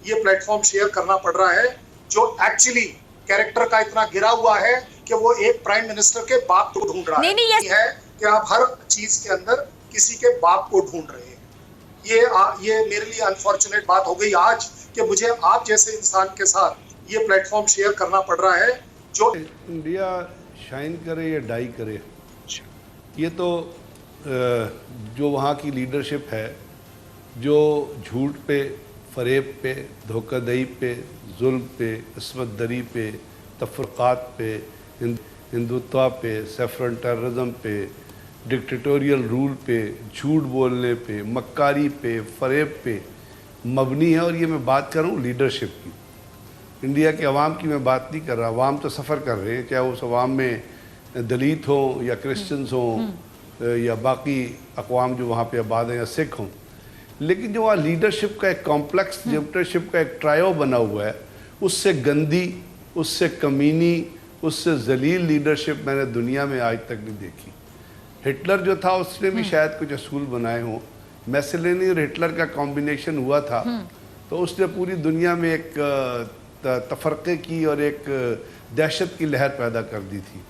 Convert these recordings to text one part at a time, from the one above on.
ये platform share करना पड़ रहा है, जो एक्चुअली कैरेक्टर का इतना गिरा हुआ है कि वो एक प्राइम मिनिस्टर के बाप को ढूंढ रहा है कि आप हर चीज के अंदर किसी के बाप को ढूंढ रहे हैं। ये मेरे लिए अनफॉर्चुनेट बात हो गई आज कि मुझे आप जैसे इंसान के साथ ये प्लेटफॉर्म शेयर करना पड़ रहा है। जो इंडिया शाइन करे या डाई करे, ये तो जो वहाँ की लीडरशिप है, जो झूठ पे, फरेब पे, धोखाधड़ी पे, जुल्म पे, इस्मत दरी पे, तफरक़ात पे, हिंदुत्व पे, सेफरन टेररिज्म पे, डिक्टेटोरियल रूल पे, झूठ बोलने पे, मक्कारी पे, फरेब पे मबनी है। और ये मैं बात कर रहा हूँ लीडरशिप की, इंडिया के अवाम की मैं बात नहीं कर रहा। अवाम तो सफ़र कर रहे हैं, चाहे उस अवाम में दलित हों या क्रिश्चियंस हों या बाकी अक़वाम जो वहाँ पे आबाद हैं या सिख हों, लेकिन जो वहाँ लीडरशिप का एक कॉम्प्लेक्स, लीडरशिप का एक ट्रायो बना हुआ है, उससे गंदी, उससे कमीनी, उससे जलील लीडरशिप मैंने दुनिया में आज तक नहीं देखी। हिटलर जो था उसने भी शायद कुछ असूल बनाए हों, मैसेलिनी और हिटलर का कॉम्बिनेशन हुआ था, तो उसने पूरी दुनिया में एक तफरक़े की और एक दहशत की लहर पैदा कर दी थी।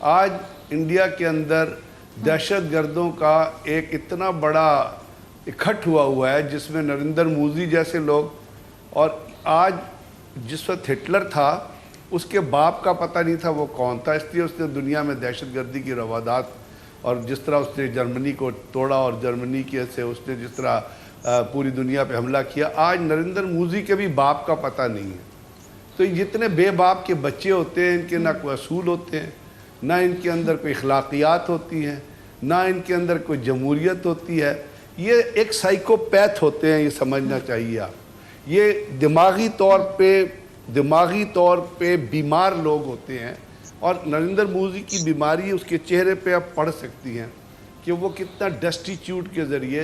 आज इंडिया के अंदर दहशत गर्दों का एक इतना बड़ा इकट्ठ हुआ है, जिसमें नरेंद्र मोदी जैसे लोग, और आज जिस वक्त हिटलर था उसके बाप का पता नहीं था वो कौन था, इसलिए उसने दुनिया में दहशत गर्दी की रवादात, और जिस तरह उसने जर्मनी को तोड़ा और जर्मनी के से उसने जिस तरह पूरी दुनिया पे हमला किया, आज नरेंद्र मोदी के भी बाप का पता नहीं है। तो जितने बेबाप के बच्चे होते हैं, इनके ना कोई असूल होते हैं, ना इनके अंदर कोई अखलाकियात होती हैं, ना इनके अंदर कोई जमहूरियत होती है। ये एक साइकोपैथ होते हैं, ये समझना चाहिए आप। ये दिमागी तौर पे बीमार लोग होते हैं, और नरेंद्र मोदी की बीमारी उसके चेहरे पे आप पढ़ सकती हैं कि वो कितना डेस्टिट्यूट के ज़रिए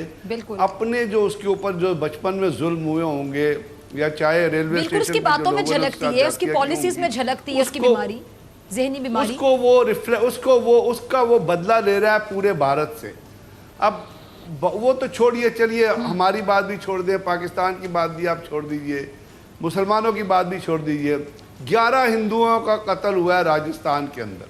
अपने जो उसके ऊपर जो बचपन में जुल्म हुए होंगे, या चाहे रेलवे स्टेशन उसकी बातों में झलकती है, उसकी पॉलिसीज में झलकती है उसकी बीमारी, ज़हनी बीमारी। उसका वो बदला ले रहा है पूरे भारत से। अब वो तो छोड़िए, चलिए हमारी बात भी छोड़ दें, पाकिस्तान की बात भी आप छोड़ दीजिए, मुसलमानों की बात भी छोड़ दीजिए। 11 हिंदुओं का कत्ल हुआ है राजस्थान के अंदर,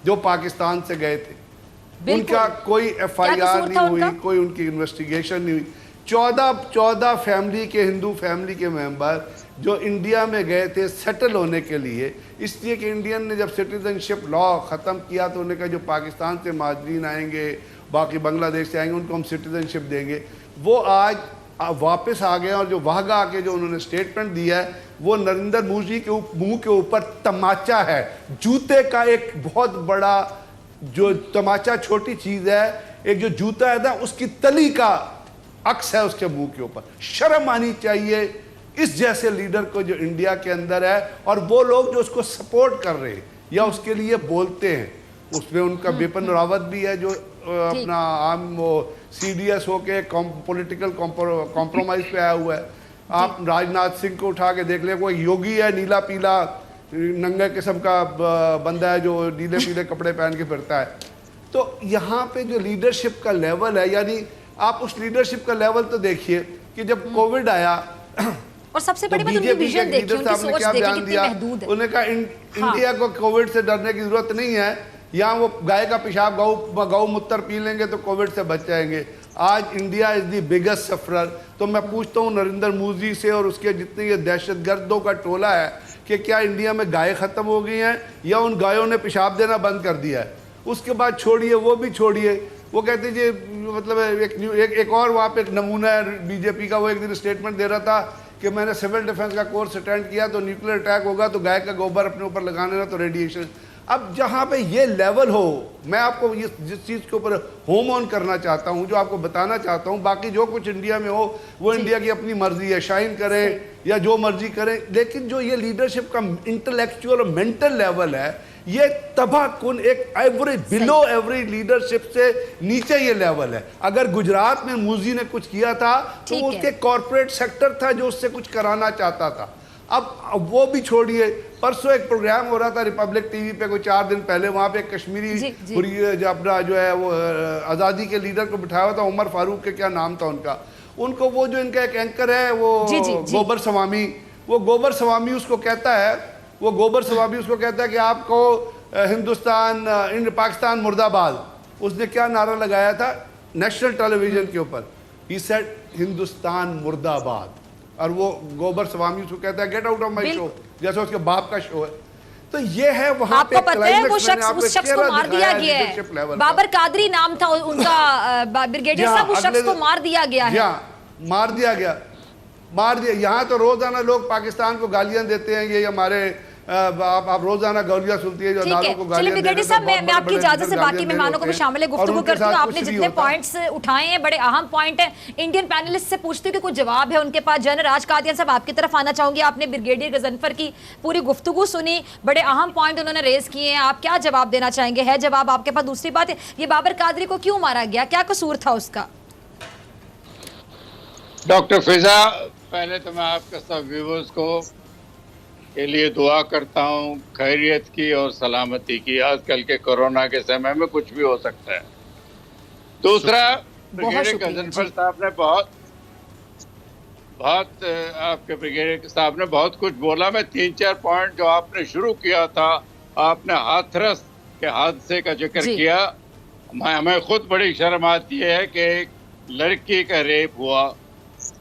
जो पाकिस्तान से गए थे। उनका कोई FIR नहीं हुई, कोई उनकी इन्वेस्टिगेशन नहीं हुई। 14 फैमिली के, हिंदू फैमिली के मेंबर जो इंडिया में गए थे सेटल होने के लिए, इसलिए कि इंडियन ने जब सिटीजनशिप लॉ ख़त्म किया तो उन्होंने कहा जो पाकिस्तान से महाजरीन आएंगे, बाकी बांग्लादेश से आएंगे, उनको हम सिटीजनशिप देंगे। वो आज वापस आ गए, और जो वाहगा आके जो उन्होंने स्टेटमेंट दिया है, वो नरेंद्र मोदी के मुंह के ऊपर तमाचा है, जूते का एक बहुत बड़ा, जो तमाचा छोटी चीज़ है, एक जो जूता है ना उसकी तली का अक्स है उसके मुंह के ऊपर। शर्म आनी चाहिए इस जैसे लीडर को जो इंडिया के अंदर है, और वो लोग जो उसको सपोर्ट कर रहे हैं या उसके लिए बोलते हैं। उसमें उनका बिपिन रावत भी है, जो अपना आम वो CDS होके पॉलिटिकल कॉम्प्रोमाइज पे आया हुआ है। आप राजनाथ सिंह को उठा के देख ले, कोई योगी है, नीला पीला नंगा किस्म का बंदा है जो नीले पीले कपड़े पहन के फिरता है। तो यहाँ पे जो लीडरशिप का लेवल है, यानी आप उस लीडरशिप का लेवल तो देखिए कि जब कोविड आया, और सबसे बड़ी बात उनकी विजन देखिए, उनकी सोच देखिए कितनी महदूद है। उन्होंने कहा इंडिया को कोविड से डरने की जरूरत नहीं है, यहाँ वो गाय का पेशाब गौ मूत्र पी लेंगे तो कोविड से बच जाएंगे। आज India is the biggest sufferer. तो मैं पूछता हूँ नरेंद्र मोदी से और उसके जितने ये दहशतगर्दों का टोला है कि क्या इंडिया में गायें ख़त्म हो गई हैं या उन गायों ने पेशाब देना बंद कर दिया है? उसके बाद छोड़िए, वो भी छोड़िए, वो कहते जी मतलब एक और वहाँ पे एक नमूना है बीजेपी का। वो एक दिन स्टेटमेंट दे रहा था कि मैंने सिविल डिफेंस का कोर्स अटेंड किया, तो न्यूक्लियर अटैक होगा तो गाय का गोबर अपने ऊपर लगाने ना, तो रेडिएशन। अब जहाँ पे ये लेवल हो, मैं आपको जिस चीज़ के ऊपर होम ऑन करना चाहता हूँ, जो आपको बताना चाहता हूँ, बाकी जो कुछ इंडिया में हो वो इंडिया की अपनी मर्जी है, शाइन करें या जो मर्जी करें, लेकिन जो ये लीडरशिप का इंटेलेक्चुअल और मेंटल लेवल है, ये तबाहकुन, एक एवरेज बिलो एवरेज लीडरशिप से नीचे ये लेवल है। अगर गुजरात में मोदी ने कुछ किया था तो उसके कॉर्पोरेट सेक्टर था जो उससे कुछ कराना चाहता था। अब वो भी छोड़िए, परसों एक प्रोग्राम हो रहा था रिपब्लिक टीवी पे कोई 4 दिन पहले, वहाँ पे एक कश्मीरी जो अपना जो है वो आज़ादी के लीडर को बिठाया हुआ था, उमर फारूक के क्या नाम था उनका, उनको वो जो इनका एक एंकर है वो जी, जी, जी। गोबर स्वामी, वो गोबर स्वामी उसको कहता है, वो गोबर स्वामी उसको कहता है कि आपको हिंदुस्तान पाकिस्तान मुर्दाबाद। उसने क्या नारा लगाया था नेशनल टेलीविजन के ऊपर, ही सेड हिंदुस्तान मुर्दाबाद। और वो गोबर स्वामी उसको कहता है get out of my show, जैसे उसके बाप का शो है। तो ये है वहां आपको पता है वो शख्स, उस शख्स को मार दिया गया है, बाबर कादरी नाम था उनका, ब्रिगेडियर साहब, उस शख्स को मार दिया गया है। मार दिया। यहाँ तो रोजाना लोग पाकिस्तान को गालियां देते हैं, ये हमारे आप रोजाना गालियां सुनती है जो अदालतों को गालियां दे रहे हैं। साहब मैं आपकी इजाजत से बाकी मेहमानों को भी शामिल गुफ्तगू करती हूँ। आपने जितने पॉइंट्स उठाए हैं बड़े अहम पॉइंट हैं। इंडियन पैनलिस्ट से पूछती हूँ कि कुछ जवाब है उनके पास। जनरल राज कादियान साहब आपकी तरफ आना चाहूंगी। आपने ब्रिगेडियर गजनफर की पूरी गुफ्तगू सुनी, बड़े अहम पॉइंट उन्होंने रेज किए हैं, आप क्या जवाब देना चाहेंगे? है जवाब आपके पास? दूसरी बात है, ये बाबर कादरी को क्यों मारा गया, क्या कसूर था उसका? डॉक्टर फिजा, पहले तो मैं आपके सब व्यूअर्स को के लिए दुआ करता हूँ खैरियत की और सलामती की। आजकल के कोरोना के समय में कुछ भी हो सकता है। दूसरा, ब्रिगेडियर गजनफर साहब ने बहुत आपके ब्रिगेडियर साहब ने बहुत कुछ बोला। मैं 3-4 पॉइंट जो आपने शुरू किया था, आपने हाथरस के हादसे का जिक्र किया। हमें खुद बड़ी शर्म आती है कि एक लड़की का रेप हुआ,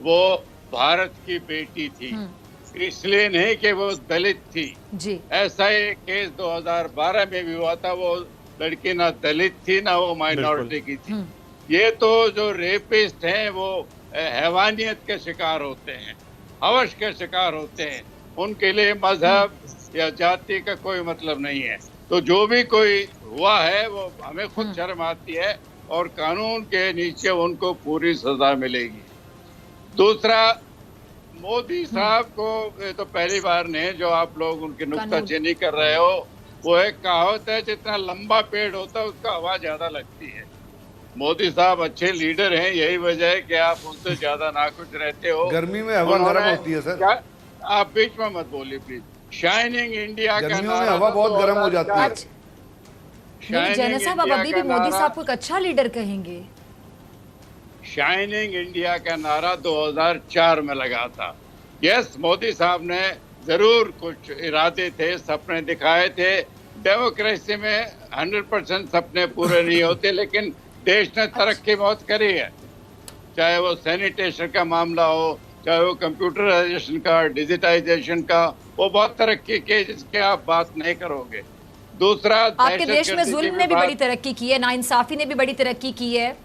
वो भारत की बेटी थी, इसलिए नहीं कि वो दलित थी जी। ऐसा एक केस 2012 में भी हुआ था, वो लड़की ना दलित थी ना वो माइनॉरिटी की थी। ये तो जो रेपिस्ट हैं वो हैवानियत के शिकार होते हैं, हवश के शिकार होते हैं। उनके लिए मजहब या जाति का कोई मतलब नहीं है। तो जो भी कोई हुआ है वो हमें खुद शर्म आती है और कानून के नीचे उनको पूरी सजा मिलेगी। दूसरा, मोदी साहब को ये तो पहली बार नहीं जो आप लोग उनकी नुक्ताचीनी कर रहे हो। वो एक कहावत है, जितना लंबा पेड़ होता है उसका हवा ज्यादा लगती है। मोदी साहब अच्छे लीडर हैं, यही वजह है कि आप उनसे ज्यादा नाखुश रहते हो। गर्मी में हवा गर्म होती है सर। आप बीच में मत बोलिए प्लीज। शाइनिंग इंडिया का नारा, हवा बहुत गर्म हो जाती है। जनरल साहब अब अभी भी मोदी साहब को एक अच्छा लीडर कहेंगे। शाइनिंग इंडिया का नारा 2004 में लगा था। यस, मोदी साहब ने जरूर कुछ इरादे थे, सपने दिखाए थे। डेमोक्रेसी में 100% सपने पूरे नहीं होते, लेकिन देश ने तरक्की बहुत करी है। चाहे वो सैनिटेशन का मामला हो, चाहे वो कंप्यूटराइजेशन का, डिजिटाइजेशन का, वो बहुत तरक्की की जिसके आप बात नहीं करोगे। दूसरा, आपके देश में जुल्म ने भी बड़ी तरक्की की है, नाइंसाफी ने भी बड़ी तरक्की की है।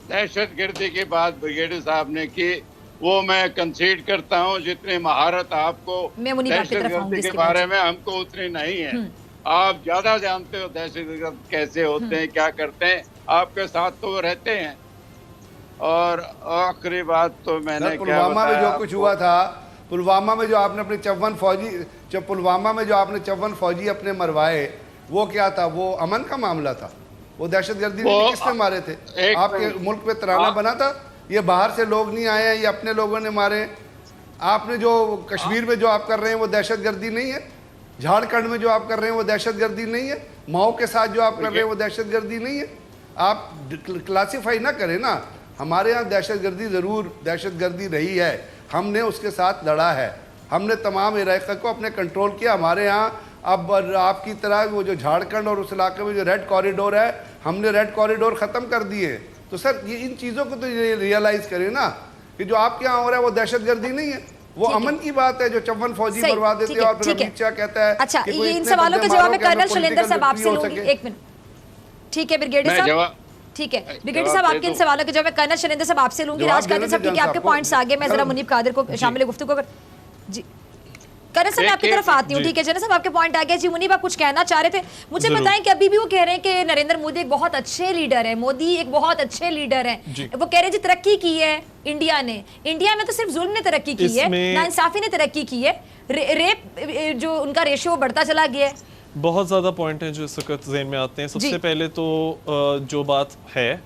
दहशतगर्दी की बात ब्रिगेडियर साहब ने की, वो मैं कंसीड करता हूँ। जितनी महारत आपको दहशतगर्दी के बारे में, हमको उतनी नहीं है। आप ज्यादा जानते हो दहशतगर्द कैसे होते हैं, क्या करते हैं। आपके साथ तो वो रहते हैं। और आखिरी बात तो मैंने पुलवामा में जो कुछ हुआ था, पुलवामा में जो आपने अपने 54 फौजी अपने मरवाए, वो क्या था? वो अमन का मामला था? वो दहशतगर्दी किसने मारे थे? आपके मुल्क में तराना बना था, ये बाहर से लोग नहीं आए हैं, ये अपने लोगों ने मारे। आपने जो कश्मीर में जो आप कर रहे हैं वो दहशतगर्दी नहीं है? झारखंड में जो आप कर रहे हैं वो दहशतगर्दी नहीं है? माओ के साथ जो आप कर रहे हैं वो दहशतगर्दी नहीं है? आप क्लासिफाई ना करें ना। हमारे यहाँ दहशतगर्दी ज़रूर दहशतगर्दी रही है, हमने उसके साथ लड़ा है, हमने तमाम इलाके को अपने कंट्रोल किया। हमारे यहाँ अब आपकी तरह वो जो झारखंड और उस इलाके में जो रेड कॉरिडोर है, हमने रेड कॉरिडोर ख़त्म कर दिए। तो सर ये इन चीज़ों को तो रियलाइज़ करें ना कि जो आपके यहाँ हो रहा है वो दहशतगर्दी नहीं है, वो अमन की बात है। जो 54 फौजी मरवा देते हैं और फिर अमित शाह कहता है। अच्छा, ये इन सवालों के जवाब में कर्नल शैलेंद्र साहब आपसे लूंगी। एक मिनट, ठीक है ब्रिगेडियर साहब, ठीक है ब्रिगेडियर साहब, आपके इन सवालों के जवाब में कर्नल शैलेंद्र साहब आपसे लूंगी। राज कादिर साहब, ठीक है, आपके पॉइंट्स आगे, मैं जरा मुनीब कादिर को शामिल गुफ्तगू कर। जी कर्नल साहब, मैं आपकी तरफ आती हूँ। ठीक है जनरल साहब, आपके पॉइंट आ गया। जी मुनीब, आप कुछ कहना चाह रहे थे, मुझे बताएं कि अभी भी वो कह रहे हैं कि नरेंद्र मोदी एक बहुत अच्छे लीडर है, मोदी एक बहुत अच्छे लीडर है। वो कह रहे हैं जी तरक्की की है इंडिया ने। इंडिया में तो सिर्फ जुल्म ने तरक्की की है, नाइंसाफी ने तरक्की की है, रेप जो उनका रेशियो बढ़ता चला गया है। बहुत ज़्यादा पॉइंट हैं जो इस वक्त ज़हन में आते हैं। सबसे पहले तो जो बात है,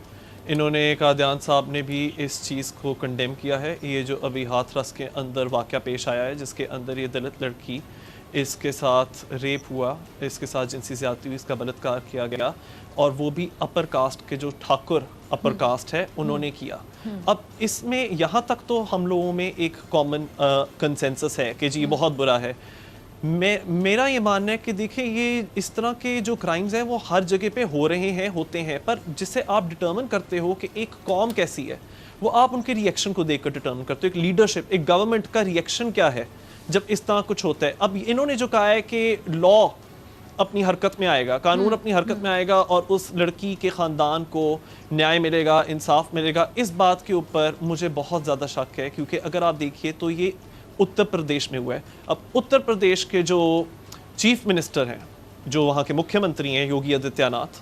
इन्होंने कादियान साहब ने भी इस चीज़ को कंडेम किया है। ये जो अभी हाथरस के अंदर वाक़या पेश आया है, जिसके अंदर ये दलित लड़की इसके साथ रेप हुआ, इसके साथ जिनसी ज़्यादती हुई, इसका बलात्कार किया गया, और वो भी अपर कास्ट के जो ठाकुर अपर कास्ट है उन्होंने किया। अब इसमें यहाँ तक तो हम लोगों में एक कॉमन कंसेंसस है कि जी बहुत बुरा है। मेरा ये मानना है कि देखिए ये इस तरह के जो क्राइम्स हैं वो हर जगह पे हो रहे हैं, होते हैं, पर जिससे आप डिटर्मिन करते हो कि एक कौम कैसी है वो आप उनके रिएक्शन को देखकर डिटर्मिन करते हो। एक लीडरशिप, एक गवर्नमेंट का रिएक्शन क्या है जब इस तरह कुछ होता है। अब इन्होंने जो कहा है कि लॉ अपनी हरकत में आएगा, कानून अपनी हरकत में आएगा और उस लड़की के ख़ानदान को न्याय मिलेगा, इंसाफ मिलेगा, इस बात के ऊपर मुझे बहुत ज़्यादा शक है, क्योंकि अगर आप देखिए तो ये उत्तर प्रदेश में हुआ है। अब उत्तर प्रदेश के जो चीफ मिनिस्टर हैं, जो वहाँ के मुख्यमंत्री हैं योगी आदित्यनाथ,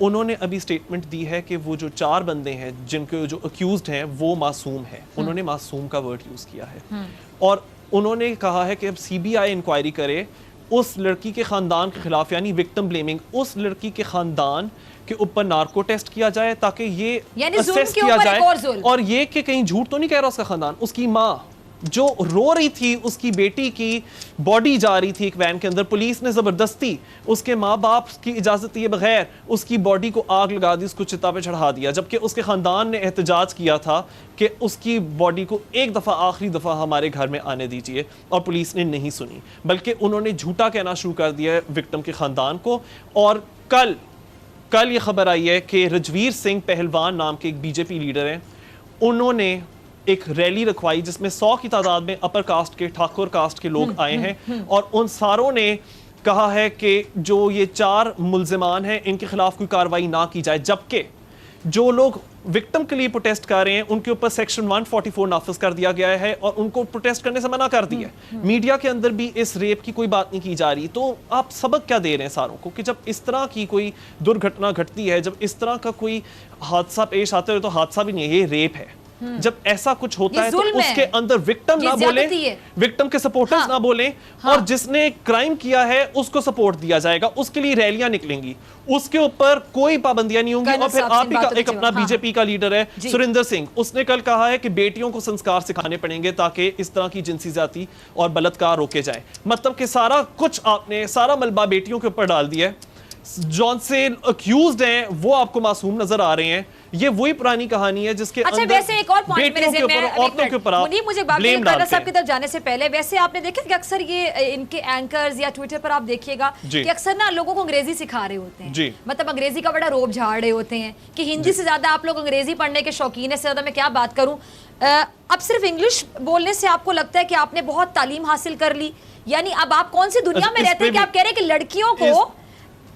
उन्होंने अभी स्टेटमेंट दी है कि वो जो 4 बंदे हैं जिनके जो अक्यूज्ड हैं वो मासूम है। उन्होंने मासूम का वर्ड यूज़ किया है और उन्होंने कहा है कि अब सीबीआई इंक्वायरी करे उस लड़की के ख़ानदान के खिलाफ, यानी विक्टिम ब्लेमिंग, उस लड़की के ख़ानदान के ऊपर नार्को टेस्ट किया जाए ताकि ये असेस किया जाए और ये कि कहीं झूठ तो नहीं कह रहा उसका ख़ानदान। उसकी माँ जो रो रही थी, उसकी बेटी की बॉडी जा रही थी एक वैन के अंदर, पुलिस ने ज़बरदस्ती उसके माँ बाप की इजाज़त दिए बगैर उसकी बॉडी को आग लगा दी, उसको चिता पे चढ़ा दिया, जबकि उसके ख़ानदान ने एहतजाज किया था कि उसकी बॉडी को एक दफ़ा, आखिरी दफ़ा हमारे घर में आने दीजिए, और पुलिस ने नहीं सुनी, बल्कि उन्होंने झूठा कहना शुरू कर दिया विक्टिम के ख़ानदान को। और कल ये खबर आई है कि रजवीर सिंह पहलवान नाम के एक बीजेपी लीडर हैं, उन्होंने एक रैली रखवाई जिसमें 100 की तादाद में अपर कास्ट के, ठाकुर कास्ट के लोग आए हैं और उन सारों ने कहा है कि जो ये 4 मुल्जिमान हैं इनके खिलाफ कोई कार्रवाई ना की जाए, जबकि जो लोग विक्टिम के लिए प्रोटेस्ट कर रहे हैं उनके ऊपर सेक्शन 144 नाफिज कर दिया गया है और उनको प्रोटेस्ट करने से मना कर दिया है। मीडिया के अंदर भी इस रेप की कोई बात नहीं की जा रही। तो आप सबक क्या दे रहे हैं सारों को कि जब इस तरह की कोई दुर्घटना घटती है, जब इस तरह का कोई हादसा पेश आता है, तो हादसा भी नहीं है, ये रेप है। जब ऐसा कुछ होता है तो उसके अंदर विक्टिम ना बोले, विक्टिम के सपोर्टर्स ना बोले, और जिसने क्राइम किया है उसको सपोर्ट दिया जाएगा, उसके लिए रैलियां निकलेंगी, उसके ऊपर कोई पाबंदियां नहीं होंगी। और फिर आप ही का एक अपना बीजेपी का लीडर है सुरेंद्र सिंह, उसने कल कहा है कि बेटियों को संस्कार सिखाने पड़ेंगे ताकि इस तरह की जिनसी ज्यादती और बलात्कार रोके जाए। मतलब कि सारा कुछ आपने, सारा मलबा बेटियों के ऊपर डाल दिया है। जॉन से अक्यूज्ड हैं वो आपको मासूम नजर आ रहे हैं। ये वही पुरानी कहानी है जिसके अच्छा, अंदर वैसे एक और पॉइंट मेरे ज़हन में, औरतों के ऊपर मुनीब, मुझे कर्नल साहब की तरफ जाने से पहले, वैसे आपने देखा कि अक्सर ये इनके एंकर्स या ट्विटर पर आप देखिएगा कि अक्सर ना लोगों को अंग्रेजी सिखा रहे होते हैं, मतलब अंग्रेजी का बड़ा रोब झाड़ रहे होते हैं कि हिंदी से ज्यादा आप लोग अंग्रेजी पढ़ने के शौकीन है। से ज्यादा मैं क्या बात करूं, अब सिर्फ इंग्लिश बोलने से आपको लगता है कि आपने बहुत तालीम हासिल कर ली, यानी अब आप कौन सी दुनिया में रहते हैं कि आप कह रहे हैं कि लड़कियों को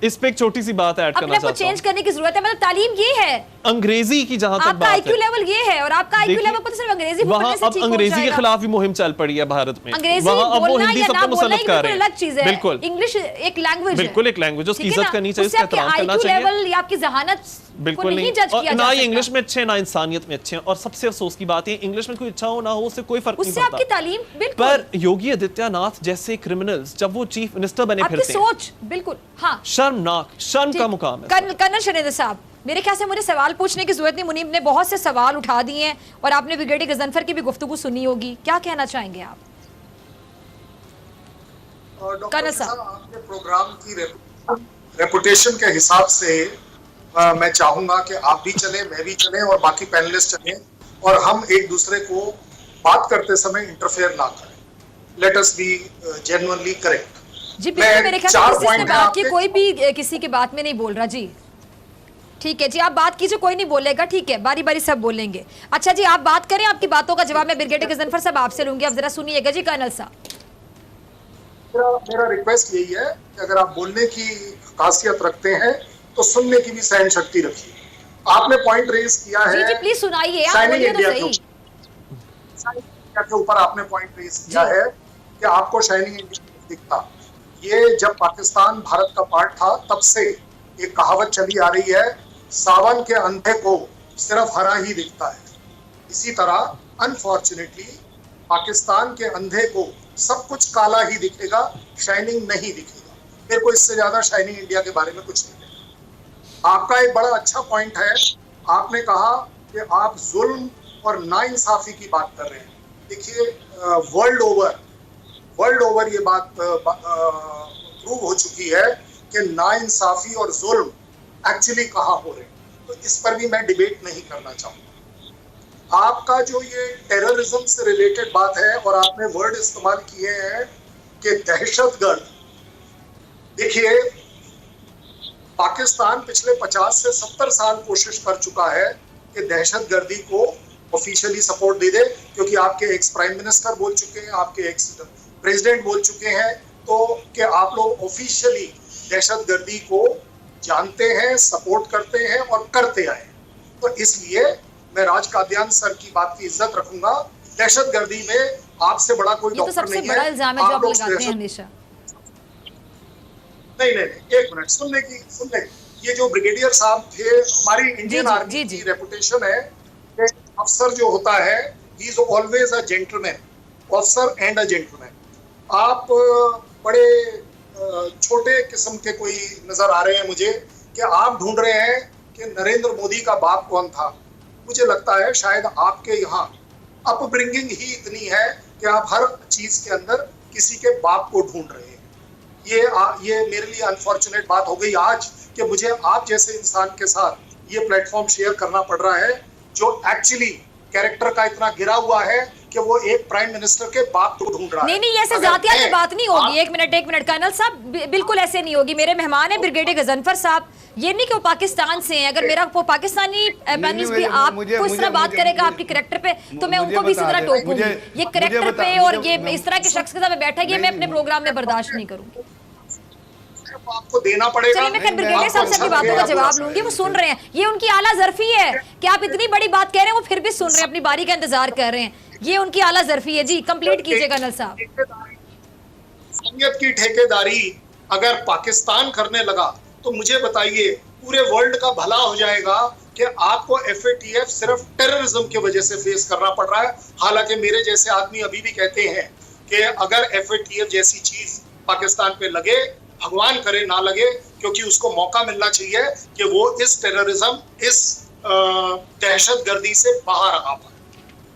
इस पे एक छोटी सी बात ऐड करना चाहता हूं, चेंज करने की जरूरत है। मतलब तालीम ये है, अंग्रेजी की जहां तक बात है, आईक्यू लेवल ये है, और आपका आईक्यू लेवल को तो सिर्फ अंग्रेजी बोलने से ठीक हो जाएगा। अंग्रेजी के खिलाफ भी मुहिम चल पड़ी है भारत में, अंग्रेजी बोलना या ना बोलना एक अलग चीज है। बिल्कुल, इंग्लिश एक लैंग्वेज है, बिल्कुल एक लैंग्वेज, उसकी इज्जत करनी चाहिए, उसका एहतराम करना चाहिए। लेवल या आपकी जहानत बिल्कुल नहीं जज किया जाता, ना ही इंग्लिश में अच्छे, ना इंसानियत में अच्छे। और सबसे अफसोस की बात है, इंग्लिश में कोई अच्छा हो ना हो उससे कोई फर्क नहीं पड़ता, उससे आपकी तालीम। बिल्कुल, पर योगी आदित्यनाथ जैसे क्रिमिनल्स जब वो चीफ मिनिस्टर बने फिरते हैं, सोच बिल्कुल हाँ शर्मनाक, शर्म का मुकाम है। कर्नल शरींद्र साहब, मेरे ख्याल से मुझे सवाल पूछने की जरूरत नहीं, मुनीब ने बहुत से सवाल उठा दिए हैं और आपने ब्रिगेडियर गजनफर की भी गुफ्तगू सुनी होगी, क्या कहना चाहेंगे आप? कर्नल साहब, आपके प्रोग्राम की रेपुटेशन के हिसाब से मैं चाहूंगा कि आप भी चले, मैं भी चले और बाकी पैनलिस्ट चले, और हम एक दूसरे को बात करते समय इंटरफेयर ना करें। Let us be genuinely correct. जी बिल्कुल, मेरे ख्याल से बात की कोई भी किसी की बात में नहीं बोल रहा। जी ठीक है जी, आप बात कीजिए, कोई नहीं बोलेगा, ठीक है, बारी बारी सब बोलेंगे। अच्छा जी, आप बात करें, आपकी बातों का जवाब मैं ब्रिगेडियर गजनफर साहब आपसे लूंगी, आप जरा सुनिएगा। जी कर्नल साहब, मेरा रिक्वेस्ट यही है कि अगर आप बोलने की खासियत रखते हैं तो सुनने की भी सहन शक्ति रखिए। आपने पॉइंट रेज किया है, जी प्लीज सुनाइए, शाइनिंग इंडिया के ऊपर आपने पॉइंट रेज किया है कि आपको शाइनिंग इंडिया दिखता। ये जब पाकिस्तान भारत का पार्ट था तब से एक कहावत चली आ रही है, सावन के अंधे को सिर्फ हरा ही दिखता है। इसी तरह अनफॉर्चुनेटली पाकिस्तान के अंधे को सब कुछ काला ही दिखेगा, शाइनिंग नहीं दिखेगा। मेरे को इससे ज्यादा शाइनिंग इंडिया के बारे में कुछ नहीं है। आपका एक बड़ा अच्छा पॉइंट है, आपने कहा कि आप जुल्म और नाइंसाफी की बात कर रहे हैं। देखिए, वर्ल्ड ओवर वर्ल्ड ओवर ये बात प्रूव हो चुकी है कि नाइंसाफी और जुल्म एक्चुअली कहाँ हो रहे हैं। तो इस पर भी मैं डिबेट नहीं करना चाहूंगा। आपका जो ये टेररिज्म से रिलेटेड बात है और आपने वर्ड इस्तेमाल किए हैं कि दहशतगर्द, देखिए पाकिस्तान पिछले 50 से 70 साल कोशिश कर चुका है कि दहशतगर्दी को ऑफिशियली सपोर्ट दे दे, क्योंकि आपके एक्स प्राइम मिनिस्टर बोल चुके हैं, आपके एक्स प्रेसिडेंट बोल चुके हैं, तो कि आप लोग ऑफिशियली दहशतगर्दी को जानते हैं, सपोर्ट करते हैं और करते आए। तो इसलिए मैं राज कादियान सर की बात की इज्जत रखूंगा। दहशतगर्दी में आपसे बड़ा कोई डॉक्टर तो सबसे नहीं बड़ा है। इल्जाम है जो आप लगाते हैं हमेशा। नहीं, एक मिनट सुनने की। ये जो ब्रिगेडियर साहब थे, हमारी इंडियन आर्मी की रेपुटेशन है कि अफसर जो होता है he is always a gentleman, officer and a gentleman. आप बड़े छोटे किस्म के कोई नजर आ रहे हैं मुझे कि आप ढूंढ रहे हैं कि नरेंद्र मोदी का बाप कौन था। मुझे लगता है शायद आपके यहाँ अपब्रिंगिंग ही इतनी है कि आप हर चीज के अंदर किसी के बाप को ढूंढ रहे हैं। ये मेरे लिए अनफॉर्चुनेट बात हो गई आज कि मुझे आप जैसे इंसान के साथ ये प्लेटफॉर्म शेयर करना पड़ रहा है जो एक्चुअली कैरेक्टर का इतना गिरा हुआ है कि वो एक प्राइम मिनिस्टर के बाप को ढूंढ रहा है। नहीं, ऐसे जातिया की बात नहीं होगी। एक मिनट कर्नल साहब, बिल्कुल ऐसे नहीं होगी। मेरे मेहमान है ब्रिगेडियर गजनफर साहब, ये नहीं कि वो पाकिस्तान से हैं। अगर मेरा वो पाकिस्तानी पैनलिस्ट भी आपको इस तरह बात करेगा आपके कैरेक्टर पे, तो मैं उनको भी इसी तरह टोकूंगी। ये कैरेक्टर पे और ये इस तरह के शख्स के साथ बैठा है, ये मैं अपने प्रोग्राम में बर्दाश्त नहीं करूंगी। आपको देना पड़ेगा। चलिए, मैं फिर ब्रिगेडियर साहब से अपनी बातों का जवाब लूंगी। वो सुन रहे हैं, ये उनकी आला ज़र्फी है कि आप इतनी बड़ी बात कह रहे हैं, वो फिर भी सुन रहे हैं, अपनी बारी का इंतजार कर रहे हैं। ये उनकी आला ज़र्फी है। जी कंप्लीट कीजिए कर्नल साहब। सैनियत की ठेकेदारी अगर पाकिस्तान करने लगा तो मुझे बताइए पूरे वर्ल्ड का भला हो जाएगा कि आपको FATF सिर्फ टेररिज्म की वजह से फेस करना पड़ रहा है। हालांकि मेरे जैसे आदमी अभी भी कहते हैं कि अगर FATF जैसी चीज पाकिस्तान पे लगे, भगवान करे ना लगे, क्योंकि उसको मौका मिलना चाहिए कि वो इस टेररिज्म, इस दहशतगर्दी से बाहर आ पाए।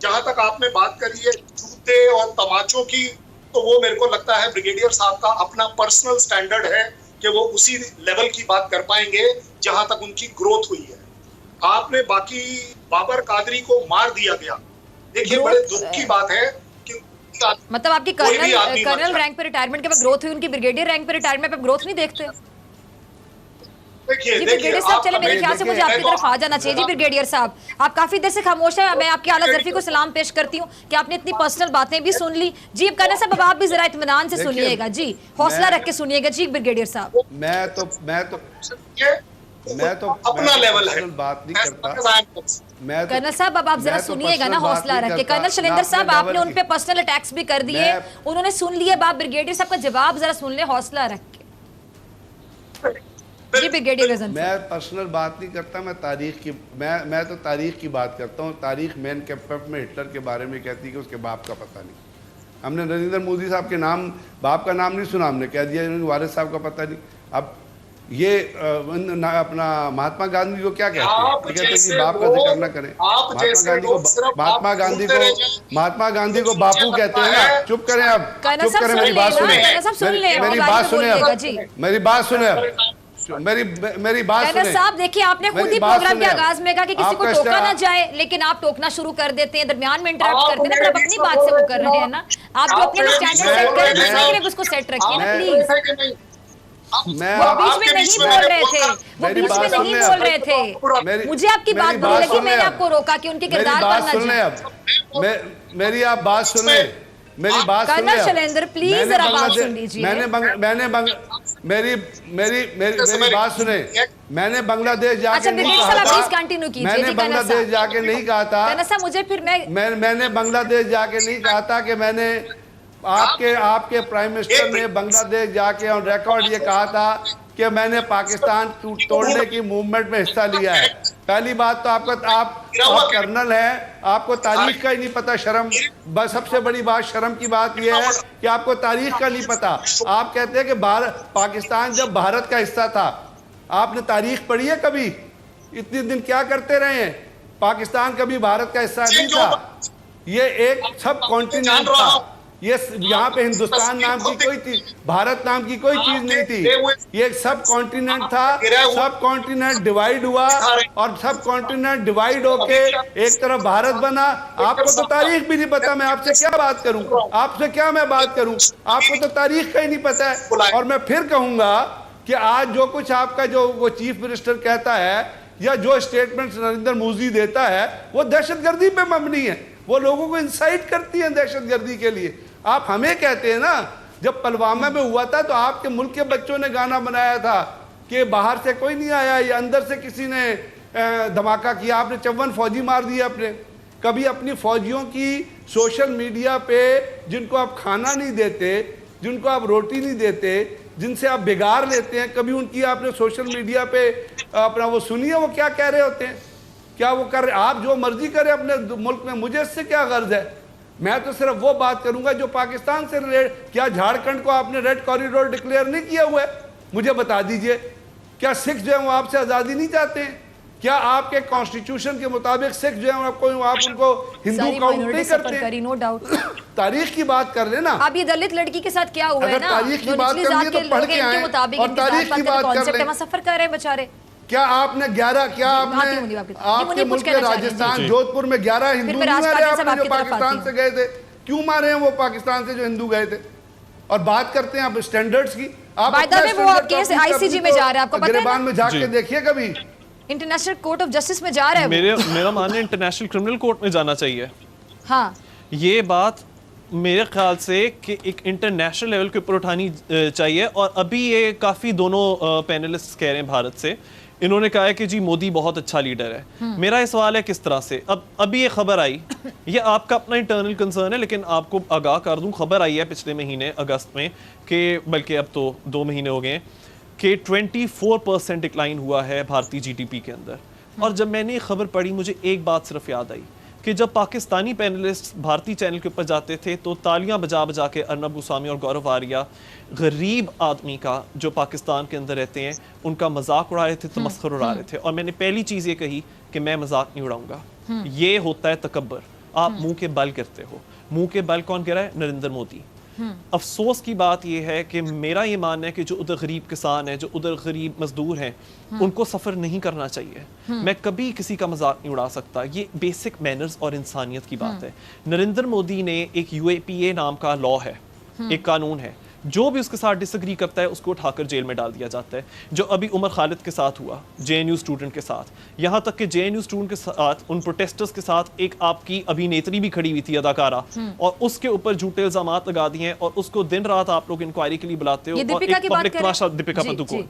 जहां तक आपने बात करी है जूते और तमाचों की, तो वो मेरे को लगता है ब्रिगेडियर साहब का अपना पर्सनल स्टैंडर्ड है कि वो उसी लेवल की बात कर पाएंगे जहां तक उनकी ग्रोथ हुई है। आपने बाकी बाबर कादरी को मार दिया गया, देखिए बड़े दुख की बात है कि मतलब आपकी कर्नल रैंक पे रिटायरमेंट के बाद ग्रोथ हुई, उनकी ब्रिगेडियर रैंक पे रिटायरमेंट पे ग्रोथ नहीं देखते? जी ब्रिगेडियर साहब, चले मेरे ख्याल से मुझे आपकी तरफ आ जाना चाहिए। जी ब्रिगेडियर साहब, आप काफी देर से खामोश है। मैं आपकी आला ज़र्फी को सलाम पेश करती हूँ कि आपने इतनी पर्सनल बातें भी सुन ली। जी अब कर्नल साहब, अब आप भी जरा इत्मीनान से सुनिएगा। जी हौसला रख के सुनिएगा। जी ब्रिगेडियर साहब, मैं तो अपना लेवल है, बात नहीं करता। कर्नल साहब अब आप जरा सुनिएगा ना, हौसला रख के। कर्नल शैलेंद्र साहब, आपने उन पे पर्सनल अटैक्स भी कर दिए, उन्होंने सुन लिए बात। ब्रिगेडियर साहब का जवाब जरा सुन ले, हौसला रख के। जी ब्रिगेडियर गजनफर, मैं पर्सनल बात नहीं करता, मैं तारीख की मैं तो तारीख की बात करता हूँ। तारीख मेन कैंप में हिटलर के बारे में कहती है कि उसके बाप का पता नहीं। हमने नरेंद्र मोदी साहब के नाम, बाप का नाम नहीं सुना, हमने कह दिया वालिद साहब का पता नहीं। अब ये अपना महात्मा गांधी को क्या कहते हैं कि बाप का जिक्र न करें। महात्मा गांधी को बापू कहते हैं ना। चुप करें अब, चुप करें, मेरी बात सुने, मेरी बात सुने अब, मेरी बात सुने अब, मेरी बात सुने। साहब देखिए, आपने खुद ही प्रोग्राम के आगाज में कहा कि किसी को टोका ना जाए, लेकिन आप टोकना शुरू कर देते हैं, दरमियान में इंटरप्ट करते हैं। मतलब अपनी बात से वो कर रहे हैं ना, आप जो अपने स्टैंडर्ड सेट कर रहे हैं दूसरे के लिए उसको सेट रखिए ना प्लीज। वो बीच में नहीं बोल रहे थे, वो बीच में नहीं बोल रहे थे। मुझे आपकी बात बुरी लगी, मैंने आपको रोका कि उनके किरदार पर ना जाए। मेरी आप बात सुने, मेरी बात सुने। कर्नल शैलेंद्र प्लीज जरा बात सुन लीजिए। मेरी बात सुने। मैंने बांग्लादेश जाके नहीं कहा था, मैंने बांग्लादेश जाके नहीं कहा था, मुझे फिर मैंने बांग्लादेश जाके नहीं कहा था कि मैंने आपके प्राइम मिनिस्टर ने बांग्लादेश जाके ऑन रिकॉर्ड ये कहा था कि मैंने पाकिस्तान तोड़ने की मूवमेंट में हिस्सा लिया है। पहली बात तो आप कर्नल हैं, आपको तारीख का ही नहीं पता। शर्म, बस सबसे बड़ी बात शर्म की बात यह है कि आपको तारीख का नहीं पता। आप कहते हैं कि पाकिस्तान जब भारत का हिस्सा था, आपने तारीख पढ़ी है कभी? इतने दिन क्या करते रहे हैं? पाकिस्तान कभी भारत का हिस्सा नहीं था, ये एक सब कॉन्टिनेंट था। ये यहाँ पे हिंदुस्तान नाम की कोई चीज, भारत नाम की कोई चीज नहीं थी। ये सब कॉन्टिनेंट था, सब कॉन्टिनेंट डिवाइड हुआ और सब कॉन्टिनेंट डिवाइड होके एक तरफ भारत बना। आपको तो तारीख भी नहीं पता, मैं आपसे क्या बात करूं, आपसे क्या मैं बात करूं, आपको तो तारीख का ही नहीं पता है। और मैं फिर कहूंगा कि आज जो कुछ आपका जो वो चीफ मिनिस्टर कहता है या जो स्टेटमेंट नरेंद्र मोदी देता है वो दहशतगर्दी पे मबनी है, वो लोगों को इंसाइट करती है दहशतगर्दी के लिए। आप हमें कहते हैं ना, जब पुलवामा में हुआ था तो आपके मुल्क के बच्चों ने गाना बनाया था कि बाहर से कोई नहीं आया, ये अंदर से किसी ने धमाका किया, आपने 54 फौजी मार दिए अपने। कभी अपनी फौजियों की सोशल मीडिया पे, जिनको आप खाना नहीं देते, जिनको आप रोटी नहीं देते, जिनसे आप बिगाड़ लेते हैं, कभी उनकी आपने सोशल मीडिया पे अपना वो सुनिए वो क्या कह रहे होते हैं, क्या वो कर रहे। आप जो मर्जी करें अपने मुल्क में, मुझे इससे क्या गर्ज है। मैं तो सिर्फ वो बात करूंगा जो पाकिस्तान से क्या झारखंड को आपने रेड कॉरिडोर डिक्लेयर नहीं किया हुआ है, मुझे बता दीजिए। क्या सिख जो है वो आपसे आज़ादी नहीं चाहते हैं? क्या आपके कॉन्स्टिट्यूशन के मुताबिक सिख जो है आपको आप उनको हिंदू काउंट नहीं करते हैं? No doubt. तारीख की बात कर लेना। अब ये दलित लड़की के साथ क्या हुआ है अगर ना, तारीख की बात करनी है तो पढ़ के आए और तारीख की बात कर लें। सफर कर रहे हैं बेचारे। क्या आपने 11 क्या आपने आपके मुल्क के राजस्थान जोधपुर में 11 हिंदू नहीं मारे आपने जो पाकिस्तान से गए थे? क्यों मारे हैं वो पाकिस्तान से जो हिंदू गए थे? और बात करते हैं आप स्टैंडर्ड्स की, आप वो केस आईसीजे में जा रहा है, आपको पता है? गिरबान में जाके देखिए, कभी इंटरनेशनल कोर्ट ऑफ जस्टिस में जा रहा है। मेरा मानना है इंटरनेशनल क्रिमिनल कोर्ट में जाना चाहिए। हाँ, ये बात मेरे ख्याल से कि एक इंटरनेशनल लेवल के ऊपर उठानी चाहिए। और अभी ये काफ़ी दोनों पैनलिस्ट कह रहे हैं भारत से, इन्होंने कहा है कि जी मोदी बहुत अच्छा लीडर है। मेरा ये सवाल है किस तरह से, अब अभी ये खबर आई, ये आपका अपना इंटरनल कंसर्न है, लेकिन आपको आगाह कर दूं, खबर आई है पिछले महीने अगस्त में कि बल्कि अब तो 2 महीने हो गए हैं कि 24% डिक्लाइन हुआ है भारतीय जीडीपी के अंदर। और जब मैंने ये खबर पढ़ी मुझे एक बात सिर्फ याद आई कि जब पाकिस्तानी पैनलिस्ट भारतीय चैनल के ऊपर जाते थे तो तालियां बजा बजा के अर्नब गोस्वामी और गौरव आर्या गरीब आदमी का जो पाकिस्तान के अंदर रहते हैं उनका मजाक उड़ा रहे थे, तमस्खुर उड़ा रहे थे। और मैंने पहली चीज़ ये कही कि मैं मजाक नहीं उड़ाऊंगा, ये होता है तकब्बर। आप मुंह के बल करते हो। मुंह के बल कौन कह रहा है? नरेंद्र मोदी। अफसोस की बात यह है कि मेरा ये मानना है कि जो उधर गरीब किसान है, जो उधर गरीब मजदूर हैं, उनको सफ़र नहीं करना चाहिए। मैं कभी किसी का मजाक नहीं उड़ा सकता, ये बेसिक मैनर्स और इंसानियत की बात है। नरेंद्र मोदी ने एक UAPA नाम का लॉ है, एक कानून है, जो भी उसके साथ डिसएग्री करता है उसको उठाकर जेल में डाल दिया जाता है। जो अभी उमर खालिद के साथ हुआ, JNU स्टूडेंट के साथ, यहाँ तक कि JNU स्टूडेंट के साथ उन प्रोटेस्टर्स के साथ एक आपकी अभिनेत्री भी खड़ी हुई थी, अदाकारा, और उसके ऊपर झूठे इल्जामात लगा दिए हैं और उसको दिन रात आप लोग इंक्वायरी के लिए बुलाते हो। और एक पब्लिक तमाशा, दीपिका पादुकोण,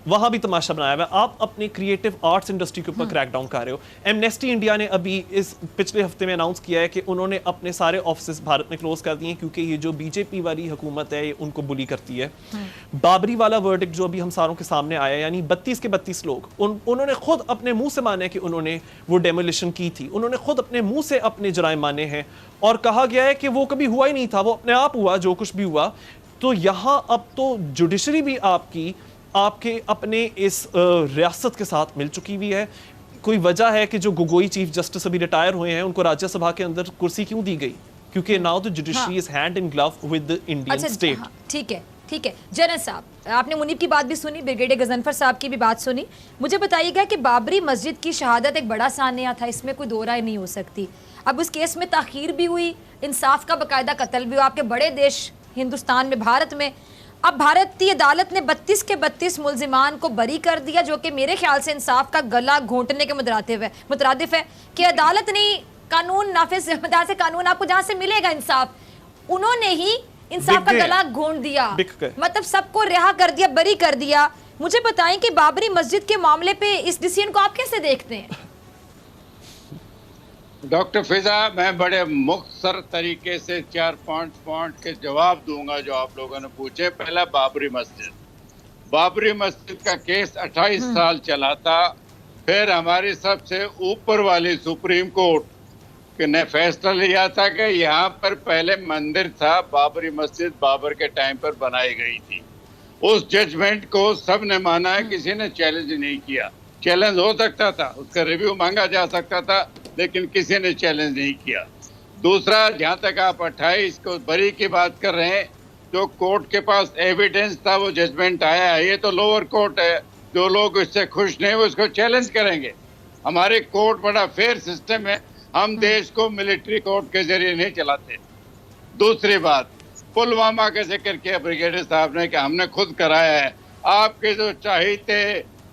वहां भी तमाशा बनाया हुआ है। आप अपने क्रिएटिव आर्ट्स इंडस्ट्री के ऊपर क्रैकडाउन कर रहे हो। एमनेस्टी इंडिया ने अभी इस पिछले हफ्ते में अनाउंस किया है कि उन्होंने अपने सारे ऑफिस भारत में क्लोज कर दिए हैं क्योंकि ये जो बीजेपी वाली हुकूमत है ये उनको बुली करती है। बाबरी वाला वर्डिक्ट जो अभी हम सारों के सामने आया, यानी 32 के 32 लोग, उन्होंने खुद अपने मुंह से माने कि उन्होंने वो डेमोलिशन की थी, उन्होंने खुद अपने मुंह से अपने जराइम माने हैं और कहा गया है कि वो कभी हुआ ही नहीं था, वो अपने आप हुआ जो कुछ भी हुआ। तो यहाँ अब तो जुडिशरी भी आपके अपने इस रियासत के साथ मिल चुकी हुई है। कोई वजह है कि जो गोगोई चीफ जस्टिस अभी रिटायर हुए हैं उनको राज्यसभा के अंदर कुर्सी क्यों दी गई? क्योंकि now the judiciary is hand in glove with the Indian state. ठीक है, ठीक है। जनरल साहब, आपने मुनीब की बात भी सुनी, ब्रिगेडियर गजनफर साहब की भी बात सुनी। मुझे बताइएगा कि बाबरी मस्जिद की शहादत एक बड़ा सानिया था, इसमें कोई दो राय नहीं हो सकती। अब उस केस में ताखीर भी हुई, इंसाफ का बाकायदा कत्ल भी हुआ आपके बड़े देश हिंदुस्तान में, भारत में। अब भारतीय अदालत ने 32 के 32 मुलजिमान को बरी कर दिया, जो कि मेरे ख्याल से इंसाफ का गला घोंटने के मुतरादिफ है कि अदालत ने कानून नाफिज से कानून आपको जहां से मिलेगा इंसाफ, उन्होंने ही इंसाफ का गला घोंट दिया, मतलब सबको रिहा कर दिया, बरी कर दिया। मुझे बताएं कि बाबरी मस्जिद के मामले पे इस डिसीजन को आप कैसे देखते हैं? डॉक्टर फिजा, मैं बड़े मुख्तसर तरीके से 4 पॉइंट के जवाब दूंगा जो आप लोगों ने पूछे। पहला, बाबरी मस्जिद का केस 28 साल चला था। फिर हमारी सबसे ऊपर वाली सुप्रीम कोर्ट ने फैसला लिया था कि यहाँ पर पहले मंदिर था, बाबरी मस्जिद बाबर के टाइम पर बनाई गई थी। उस जजमेंट को सब ने माना है, किसी ने चैलेंज नहीं किया। चैलेंज हो सकता था, उसका रिव्यू मांगा जा सकता था, लेकिन किसी ने चैलेंज नहीं किया। दूसरा, जहाँ तक आप 28 को बरी की बात कर रहे हैं, जो कोर्ट के पास एविडेंस था वो जजमेंट आया है, ये तो लोअर कोर्ट है। जो लोग इससे खुश नहीं वो इसको चैलेंज करेंगे। हमारे कोर्ट बड़ा फेयर सिस्टम है, हम देश को मिलिट्री कोर्ट के जरिए नहीं चलाते। दूसरी बात, पुलवामा का जिक्र किया ब्रिगेडियर साहब ने कि हमने खुद कराया है। आपके जो चाहते